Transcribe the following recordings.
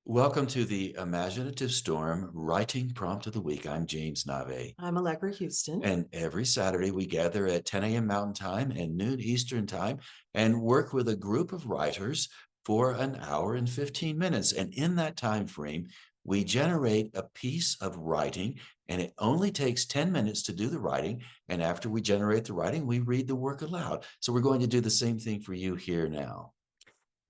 Welcome to the Imaginative Storm Writing Prompt of the Week. I'm James Nave. I'm Allegra Houston. And every Saturday we gather at 10 a.m. Mountain Time and noon Eastern Time and work with a group of writers for an hour and 15 minutes. And in that time frame, we generate a piece of writing, and it only takes 10 minutes to do the writing. And after we generate the writing, we read the work aloud. So we're going to do the same thing for you here now.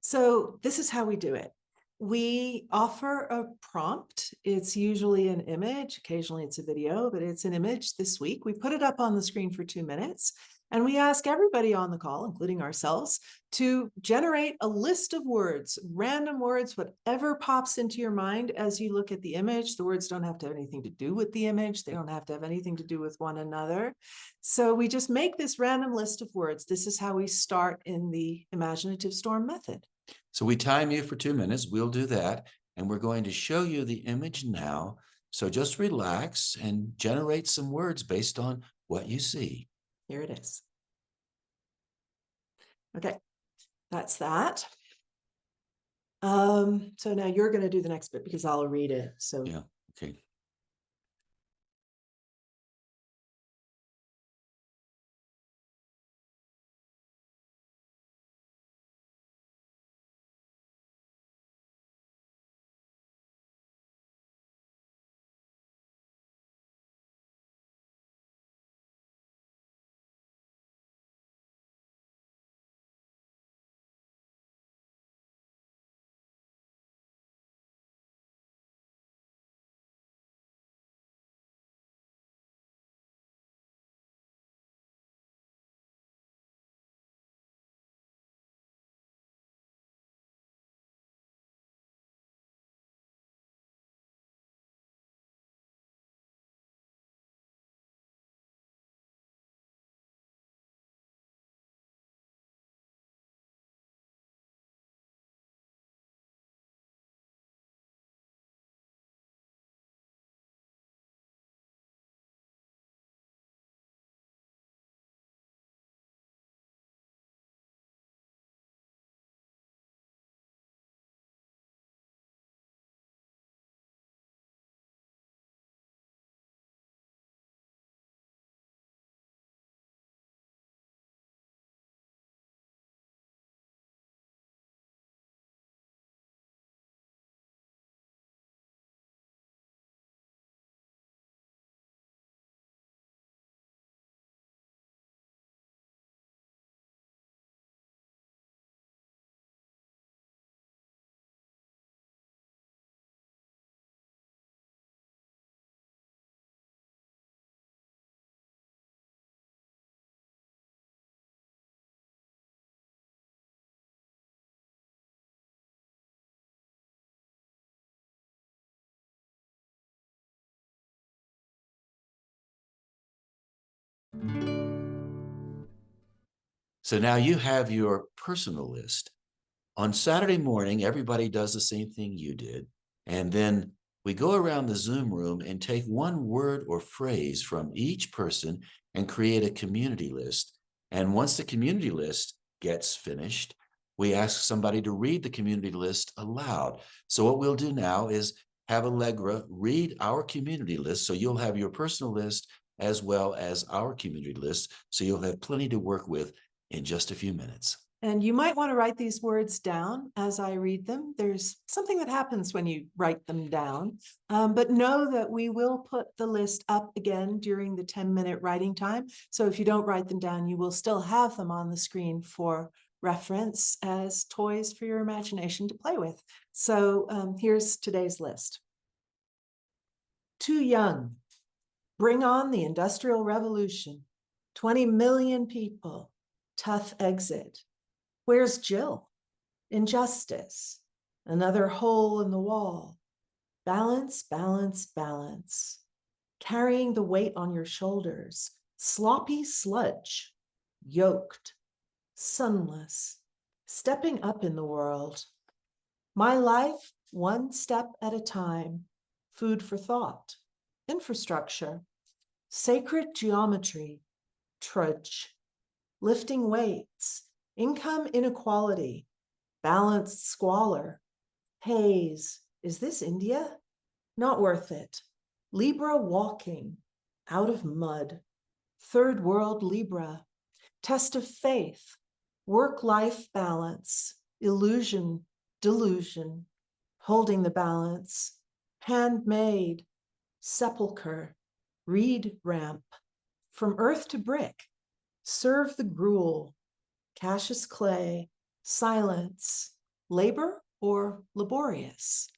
So this is how we do it. We offer a prompt. It's usually an image. Occasionally it's a video, but it's an image this week. We put it up on the screen for 2 minutes, and we ask everybody on the call, including ourselves, to generate a list of words, random words, whatever pops into your mind as you look at the image. The words don't have to have anything to do with the image. They don't have to have anything to do with one another. So we just make this random list of words. This is how we start in the Imaginative Storm method. So we time you for 2 minutes. We'll do that. And we're going to show you the image now. So just relax and generate some words based on what you see. Here it is. Okay, that's that. So now you're going to do the next bit because I'll read it. So yeah, okay. So now you have your personal list. On Saturday morning, everybody does the same thing you did. And then we go around the Zoom room and take one word or phrase from each person and create a community list. And once the community list gets finished, we ask somebody to read the community list aloud. So what we'll do now is have Allegra read our community list. So you'll have your personal list as well as our community list. So you'll have plenty to work with in just a few minutes. And you might want to write these words down as I read them. There's something that happens when you write them down, but know that we will put the list up again during the 10-minute writing time. So if you don't write them down, you will still have them on the screen for reference as toys for your imagination to play with. So here's today's list. Too young. Bring on the Industrial Revolution. 20 million people. Tough exit. Where's Jill? Injustice. Another hole in the wall. Balance, balance, balance. Carrying the weight on your shoulders. Sloppy sludge. Yoked. Sunless. Stepping up in the world. My life, one step at a time. Food for thought. Infrastructure. Sacred geometry. Trudge. Lifting weights. Income inequality, balanced squalor, haze, Is this India? Not worth it. Libra walking out of mud. Third world Libra. Test of faith. Work-life balance. Illusion, delusion. Holding the balance. Handmade. Sepulcher. Reed ramp. From earth to brick. Serve the gruel. Cassius clay. Silence. Labor or laborious?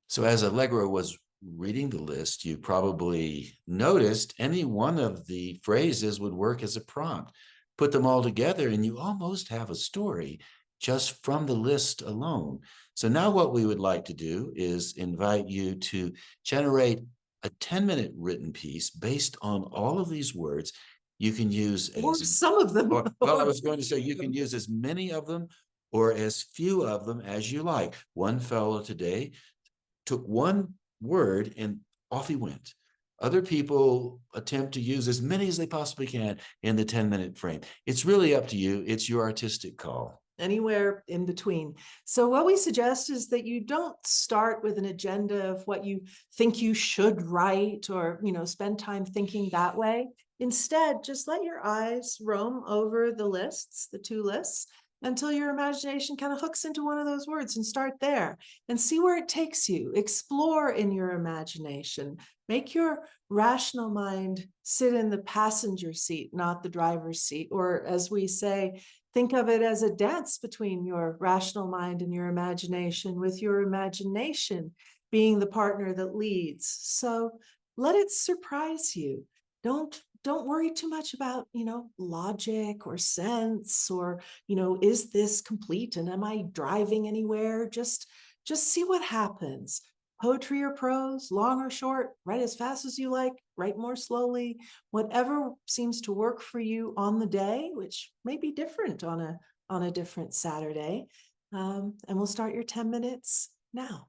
So as Allegra was reading the list, you probably noticed any one of the phrases would work as a prompt. Put them all together and you almost have a story just from the list alone. So now what we would like to do is invite you to generate a 10-minute written piece based on all of these words. You can use Or some of them. well, I was going to say you can use as many of them or as few of them as you like. One fellow today took one word and off he went. Other people attempt to use as many as they possibly can in the 10-minute frame. It's really up to you. It's your artistic call. Anywhere in between. So what we suggest is that you don't start with an agenda of what you think you should write or, spend time thinking that way. Instead, just let your eyes roam over the lists, the two lists, until your imagination kind of hooks into one of those words and start there and see where it takes you. Explore in your imagination. Make your rational mind sit in the passenger seat, not the driver's seat. Or as we say, think of it as a dance between your rational mind and your imagination, with your imagination being the partner that leads. So let it surprise you. Don't worry too much about, logic or sense or, is this complete and am I driving anywhere? Just see what happens. Poetry or prose, long or short, write as fast as you like, write more slowly, whatever seems to work for you on the day, which may be different on a different Saturday. And we'll start your 10 minutes now.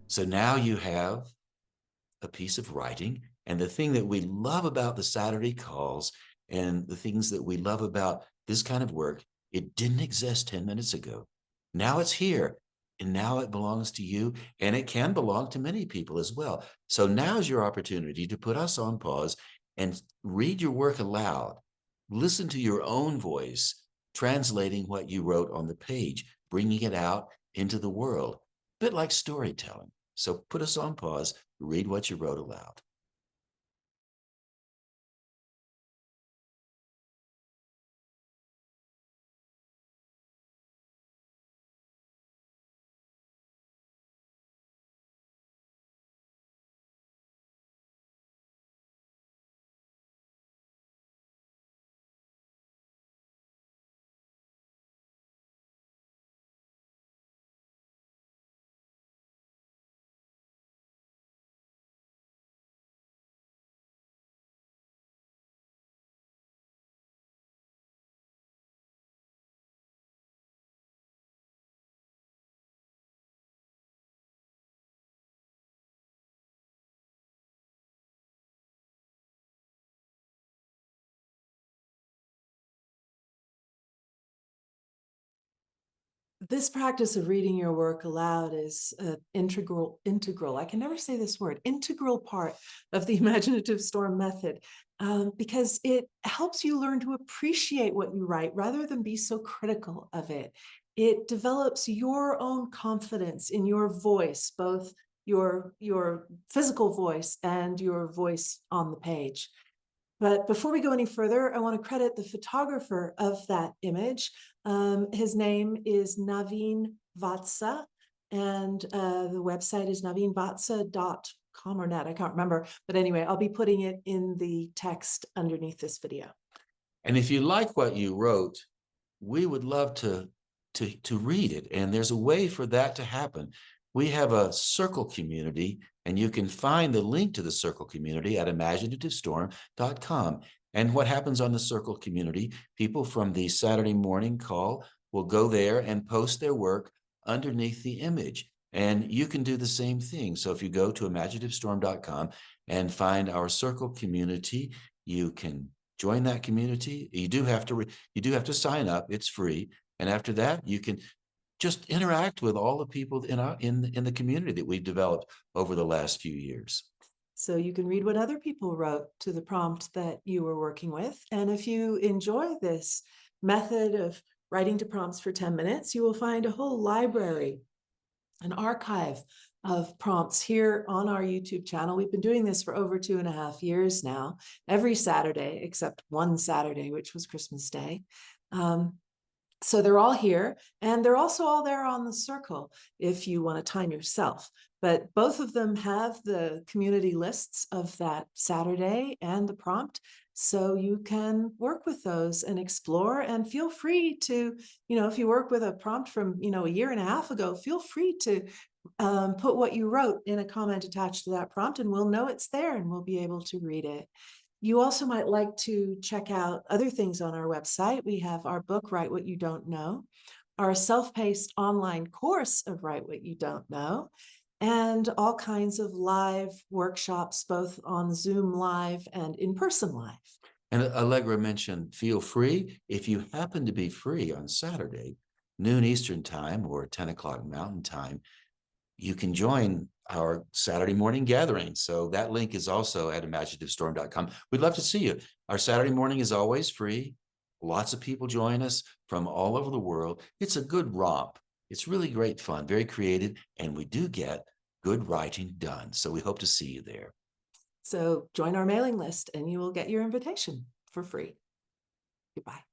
So now you have a piece of writing. And the thing that we love about the Saturday calls and the things that we love about this kind of work, it didn't exist 10 minutes ago. Now it's here. And now it belongs to you, and it can belong to many people as well. So now's your opportunity to put us on pause and read your work aloud. Listen to your own voice, translating what you wrote on the page, bringing it out into the world, a bit like storytelling. So put us on pause, read what you wrote aloud. This practice of reading your work aloud is an integral, I can never say this word, integral part of the Imaginative Storm method, because it helps you learn to appreciate what you write rather than be so critical of it. It develops your own confidence in your voice, both your physical voice and your voice on the page. But before we go any further, I want to credit the photographer of that image. His name is Naveen Vatsa, and the website is naveenvatsa.com or net. I can't remember. But anyway, I'll be putting it in the text underneath this video. And if you like what you wrote, we would love to read it. And there's a way for that to happen. We have a circle community, and you can find the link to the circle community at imaginativestorm.com. And what happens on the circle community, people from the Saturday morning call will go there and post their work underneath the image. And you can do the same thing. So if you go to imaginativestorm.com and find our circle community, you can join that community. You do have to sign up. It's free. And after that, you can just interact with all the people in the community that we've developed over the last few years. So you can read what other people wrote to the prompt that you were working with. And if you enjoy this method of writing to prompts for 10 minutes, you will find a whole library, an archive of prompts here on our YouTube channel. We've been doing this for over 2.5 years now, every Saturday, except one Saturday, which was Christmas Day. So they're all here, and they're also all there on the circle if you want to time yourself. But both of them have the community lists of that Saturday and the prompt, so you can work with those and explore, and feel free to, if you work with a prompt from, a 1.5 years ago, feel free to put what you wrote in a comment attached to that prompt, and we'll know it's there and we'll be able to read it. You also might like to check out other things on our website. We have our book, Write What You Don't Know, our self-paced online course of Write What You Don't Know, and all kinds of live workshops, both on Zoom Live and in-person live. And Allegra mentioned, feel free. If you happen to be free on Saturday, noon Eastern time or 10 o'clock Mountain time, you can join our Saturday morning gathering. So that link is also at imaginativestorm.com. We'd love to see you. Our Saturday morning is always free. Lots of people join us from all over the world. It's a good romp. It's really great fun, very creative, and we do get good writing done. So we hope to see you there. So join our mailing list and you will get your invitation for free. Goodbye.